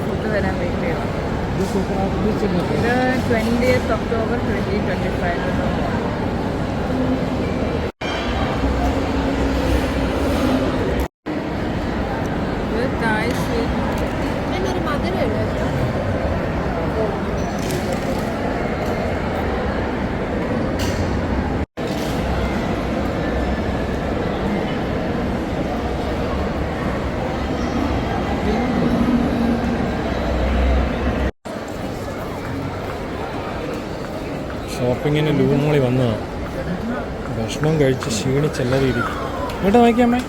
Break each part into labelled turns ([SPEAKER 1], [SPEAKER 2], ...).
[SPEAKER 1] Food വരാൻ wait ചെയ്യണം. ഇത് 20th October 2025. ഇത് തായ് സ്വീറ്റ്.
[SPEAKER 2] അതിനൊരു മധുരമില്ല.
[SPEAKER 3] ഷോപ്പിങ്ങിന് ലൂമോളി വന്നതാണ്. ഭക്ഷണം കഴിച്ച് ക്ഷീണിച്ചെല്ലാവരും ഇരിക്കും. കേട്ടോ വായിക്കാമേ.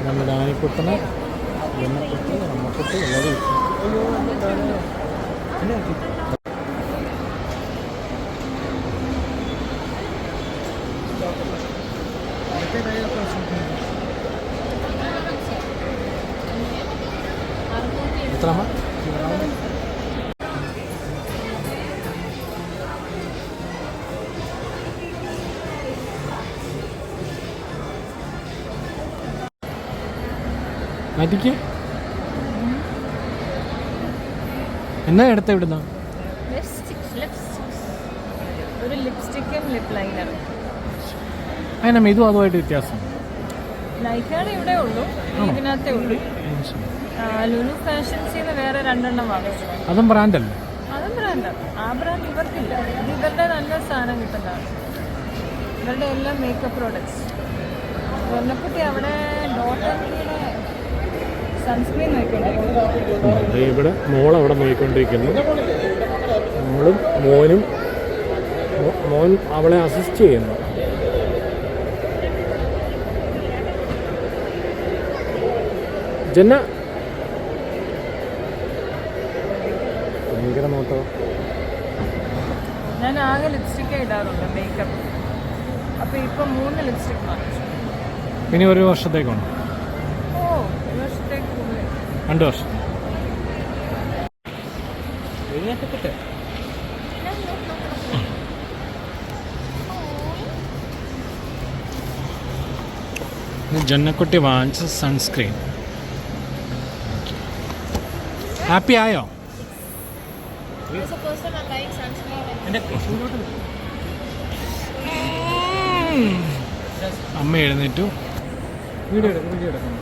[SPEAKER 3] നമ്മുടെ ആനിക്കുട്ടന് എണ്ണക്കുട്ടി അമ്മക്കുട്ടി എല്ലാവരും ഇരിക്കും. എത്ര അമ്മ? അതിക്ക് എന്നാ എടുത്ത ഇവിടുന്ന
[SPEAKER 1] ഒരു ലിപ്സ്റ്റിക്കും ലിപ് ലൈനറും.
[SPEAKER 3] അതിനമ്മ ഇതും അതുമായിട്ട് വ്യത്യാസം.
[SPEAKER 1] ലൈക്കാണ് ഇവിടെ ഉള്ളൂ, ഇതിനകത്തേ ഉള്ളൂ. ലുലു ഫാഷൻസിന്ന് വേറെ 2 വാങ്ങിച്ചു.
[SPEAKER 3] അതും ബ്രാൻഡല്ലേ?
[SPEAKER 1] അതും ബ്രാൻഡാണ്. ആ ബ്രാൻഡ് ഇവർക്കില്ല. ഇത് ഇവരുടെ നല്ല സാധനം കിട്ടുന്നതാണ്. ഇവരുടെ എല്ലാം മേക്കപ്പ് പ്രോഡക്ട്സ്. വെള്ളക്കുട്ടി അവിടെ ഡോട്ടറിയുടെ സൺസ്ക്രീൻ നോക്കിക്കൊണ്ടിരിക്കുന്നു.
[SPEAKER 3] ഇവിടെ മോളവിടെ നോക്കിക്കൊണ്ടിരിക്കുന്നു. മോൻ അവളെ അസിസ്റ്റ് ചെയ്യുന്നു. ജന്ന ഭയങ്കര നോട്ടോ.
[SPEAKER 1] ഞാൻ ആകെ ലിപ്സ്റ്റിക്കേ ഇടാറുണ്ട് മേക്കപ്പ്. അപ്പോൾ ഇപ്പം 3 ലിപ്സ്റ്റിക് വാങ്ങിച്ചു.
[SPEAKER 3] ഇനി 1 വർഷത്തേക്കാണ്?
[SPEAKER 1] ഓ, 1 വർഷത്തേക്ക് കൂടുതൽ.
[SPEAKER 3] 2 വർഷം. ജന്നക്കുട്ടി വാങ്ങിച്ച സൺസ്ക്രീൻ. ഹാപ്പി ആയോ? അമ്മ എഴുന്നേറ്റു. വീഡിയോ എടുക്കണം.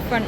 [SPEAKER 1] ഫൺ.